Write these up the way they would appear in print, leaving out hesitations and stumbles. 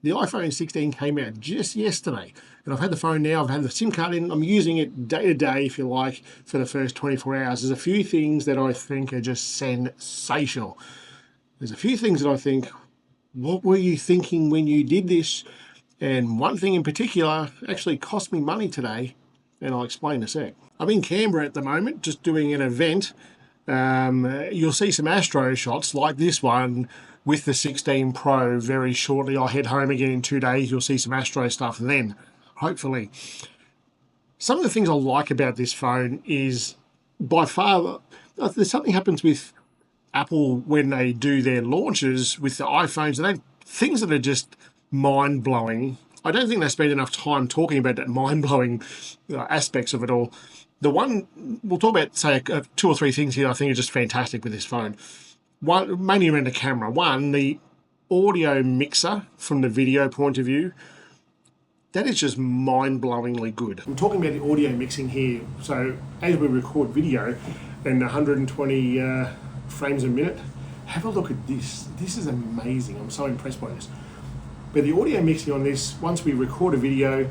The iPhone 16 came out just yesterday, and I've had the phone now. I've had the SIM card in. I'm using it day to day, if you like, for the first 24 hours. There's a few things that I think are just sensational. There's a few things that I think, what were you thinking when you did this? And one thing in particular actually cost me money today, and I'll explain in a sec. I'm in Canberra at the moment, just doing an event. You'll see some Astro shots like this one with the 16 Pro very shortly. I'll head home again in 2 days. You'll see some Astro stuff then, hopefully. Some of the things I like about this phone is by far, there's something happens with Apple when they do their launches with the iPhones, and things that are just mind blowing. I don't think they spend enough time talking about that mind blowing aspects of it all. The one we'll talk about, say, two or three things here I think are just fantastic with this phone. One, mainly around the camera. One, the audio mixer from the video point of view. That is just mind-blowingly good. I'm talking about the audio mixing here. So as we record video in 120 frames a minute, have a look at this. This is amazing. I'm so impressed by this. But the audio mixing on this, once we record a video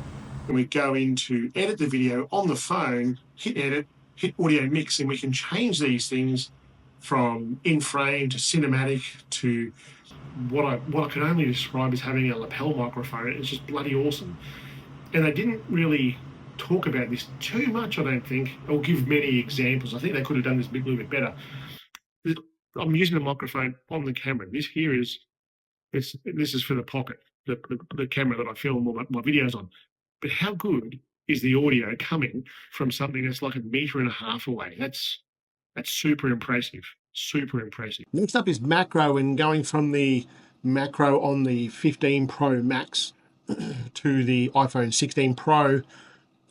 and we go into edit the video on the phone, hit edit, hit audio mix, and we can change these things from in frame to cinematic to what I can only describe as having a lapel microphone. It's just bloody awesome. And they didn't really talk about this too much, I don't think, or give many examples. I think they could have done this a little bit better. I'm using the microphone on the camera. This here is this is for the pocket, the camera that I film all my videos on. But how good is the audio coming from something that's like 1.5 meters away? That's super impressive. Super impressive. Next up is macro, and going from the macro on the 15 Pro Max to the iPhone 16 Pro,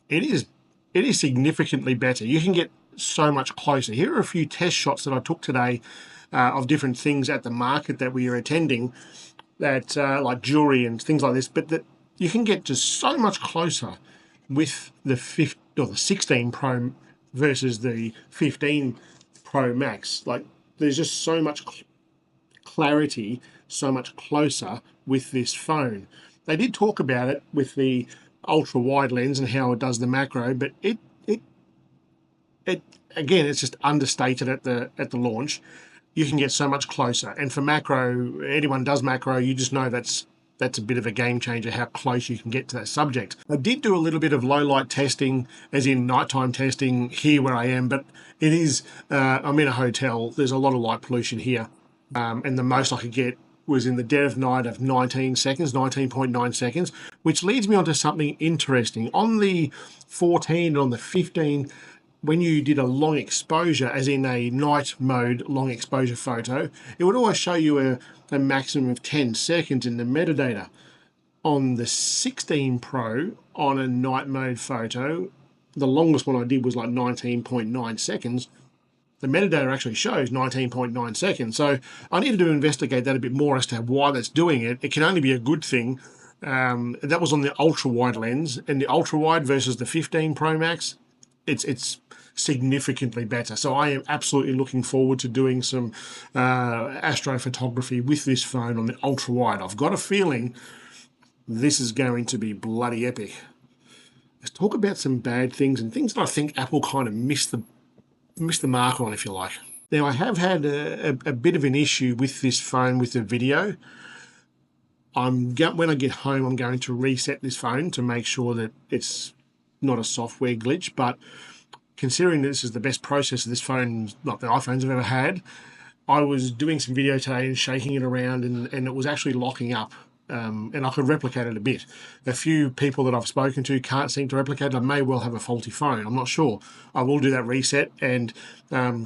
it is significantly better. You can get so much closer. Here are a few test shots that I took today of different things at the market that we are attending, that like jewelry and things like this, but that you can get just so much closer with the 16 Pro versus the 15 Pro Max. Like, there's just so much clarity, so much closer with this phone. They did talk about it with the ultra wide lens and how it does the macro, but it again, it's just understated at the launch. You can get so much closer, and for macro, anyone does macro, you just know that's a bit of a game changer, how close you can get to that subject. I did do a little bit of low light testing, as in nighttime testing here where I am, but it is, I'm in a hotel, there's a lot of light pollution here, and the most I could get was in the dead of night of 19 seconds, 19.9 seconds, which leads me on to something interesting. On the 14 and on the 15, when you did a long exposure, as in a night mode long exposure photo, it would always show you a maximum of 10 seconds in the metadata. On the 16 Pro, on a night mode photo, the longest one I did was like 19.9 seconds. The metadata actually shows 19.9 seconds. So I needed to investigate that a bit more as to why that's doing it. It can only be a good thing. That was on the ultra wide lens, and the ultra wide versus the 15 Pro Max, it's significantly better. So I am absolutely looking forward to doing some astrophotography with this phone on the ultra wide. I've got a feeling this is going to be bloody epic. Let's talk about some bad things and things that I think Apple kind of missed the mark on, if you like. Now, I have had a bit of an issue with this phone with the video. When I get home, I'm going to reset this phone to make sure that it's not a software glitch, but considering this is the best processor this phone, not the iPhones have ever had, I was doing some video today and shaking it around, and it was actually locking up. And I could replicate it a bit. A few people that I've spoken to can't seem to replicate it. I may well have a faulty phone. I'm not sure. I will do that reset and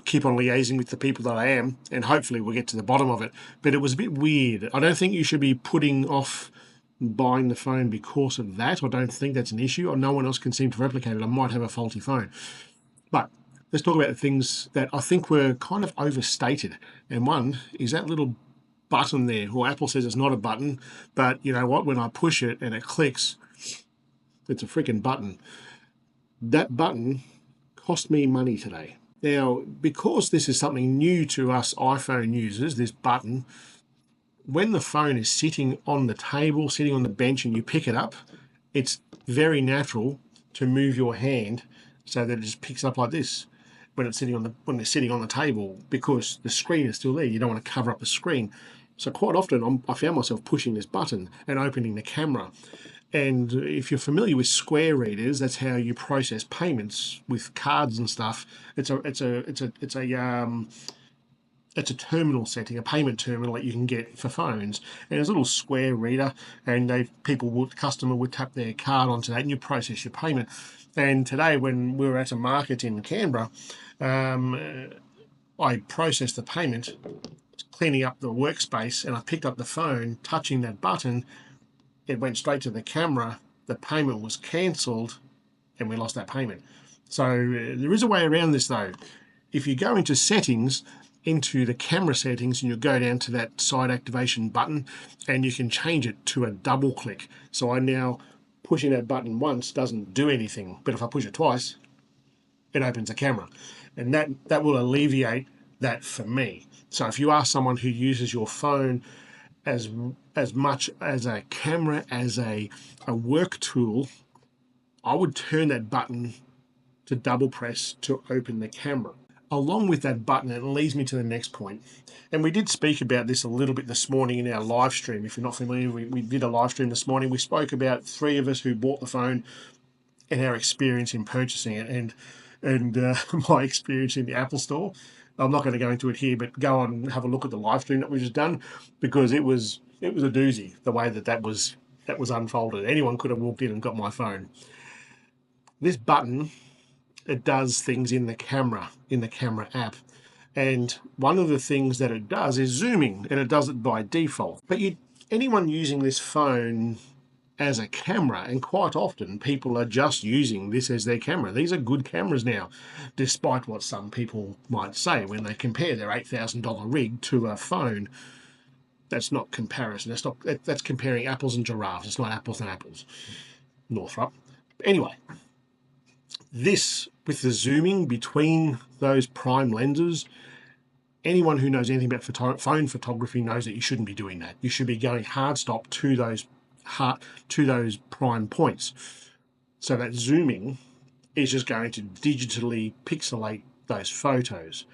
keep on liaising with the people that I am, and hopefully we'll get to the bottom of it. But it was a bit weird. I don't think you should be putting off buying the phone because of that. I don't think that's an issue. Or no one else can seem to replicate it. I might have a faulty phone. But let's talk about the things that I think were kind of overstated. And one is that little button there. Well, Apple says it's not a button, but you know what? When I push it and it clicks, it's a freaking button. That button cost me money today. Now, because this is something new to us iPhone users, this button, when the phone is sitting on the table, sitting on the bench, and you pick it up, it's very natural to move your hand so that it just picks up like this when it's sitting on the table, because the screen is still there. You don't want to cover up the screen. So quite often I found myself pushing this button and opening the camera. And if you're familiar with Square readers, that's how you process payments with cards and stuff. It's a terminal setting, a payment terminal that you can get for phones. And there's a little Square reader, and customer would tap their card onto that and you process your payment. And today when we were at a market in Canberra, I processed the payment, cleaning up the workspace, and I picked up the phone, touching that button, it went straight to the camera, the payment was cancelled, and we lost that payment. So there is a way around this though. If you go into settings, into the camera settings, and you go down to that side activation button, and you can change it to a double click. So I now, pushing that button once doesn't do anything, but if I push it twice, it opens the camera. And that will alleviate that for me. So if you are someone who uses your phone as much as a camera, as a work tool, I would turn that button to double press to open the camera. Along with that button, it leads me to the next point. And we did speak about this a little bit this morning in our live stream. If you're not familiar, we did a live stream this morning. We spoke about 3 of us who bought the phone and our experience in purchasing it, and my experience in the Apple Store. I'm not going to go into it here, but go on and have a look at the live stream that we just done, because it was a doozy the way that was unfolded. Anyone could have walked in and got my phone. This button, it does things in the camera app, and one of the things that it does is zooming, and it does it by default. But anyone using this phone as a camera, and quite often people are just using this as their camera. These are good cameras now, despite what some people might say when they compare their $8,000 rig to a phone. That's not comparison. That's comparing apples and giraffes. It's not apples and apples. Northrop. Anyway, this, with the zooming between those prime lenses, anyone who knows anything about phone photography knows that you shouldn't be doing that. You should be going hard stop to those prime points. So that zooming is just going to digitally pixelate those photos.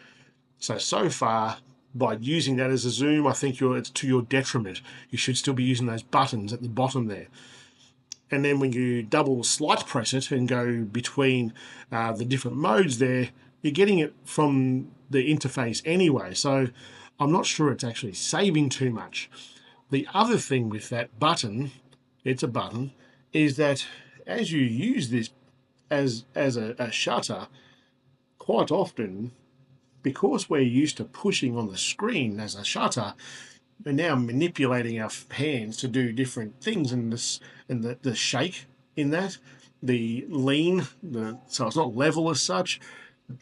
So far, by using that as a zoom, I think it's to your detriment. You should still be using those buttons at the bottom there. And then when you double slight press it and go between the different modes there, you're getting it from the interface anyway. So I'm not sure it's actually saving too much. The other thing with that button, it's a button, is that as you use this as a shutter, quite often, because we're used to pushing on the screen as a shutter, we're now manipulating our hands to do different things, and the shake in that, the lean, so it's not level as such.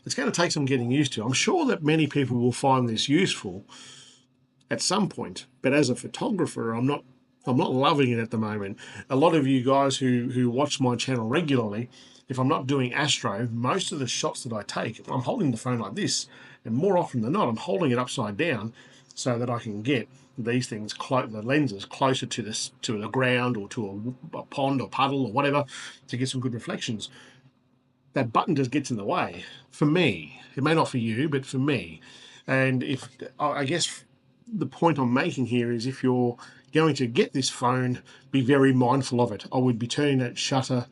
It's going to take some getting used to. I'm sure that many people will find this useful at some point, but as a photographer, I'm not loving it at the moment. A lot of you guys who watch my channel regularly, if I'm not doing astro, most of the shots that I take, I'm holding the phone like this, and more often than not, I'm holding it upside down so that I can get these things, the lenses, closer to the ground or to a pond or puddle or whatever, to get some good reflections. That button just gets in the way for me. It may not for you, but for me. And I guess the point I'm making here is, if you're going to get this phone, be very mindful of it. I would be turning that shutter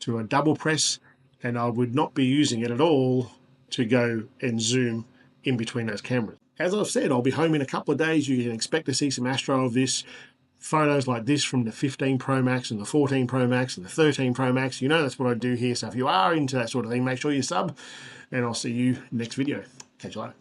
to a double press, and I would not be using it at all to go and zoom in between those cameras. As I've said, I'll be home in a couple of days. You can expect to see some astro of this, photos like this from the 15 Pro Max and the 14 Pro Max and the 13 Pro Max. You know that's what I do here. So if you are into that sort of thing, make sure you sub, and I'll see you next video. Catch you later.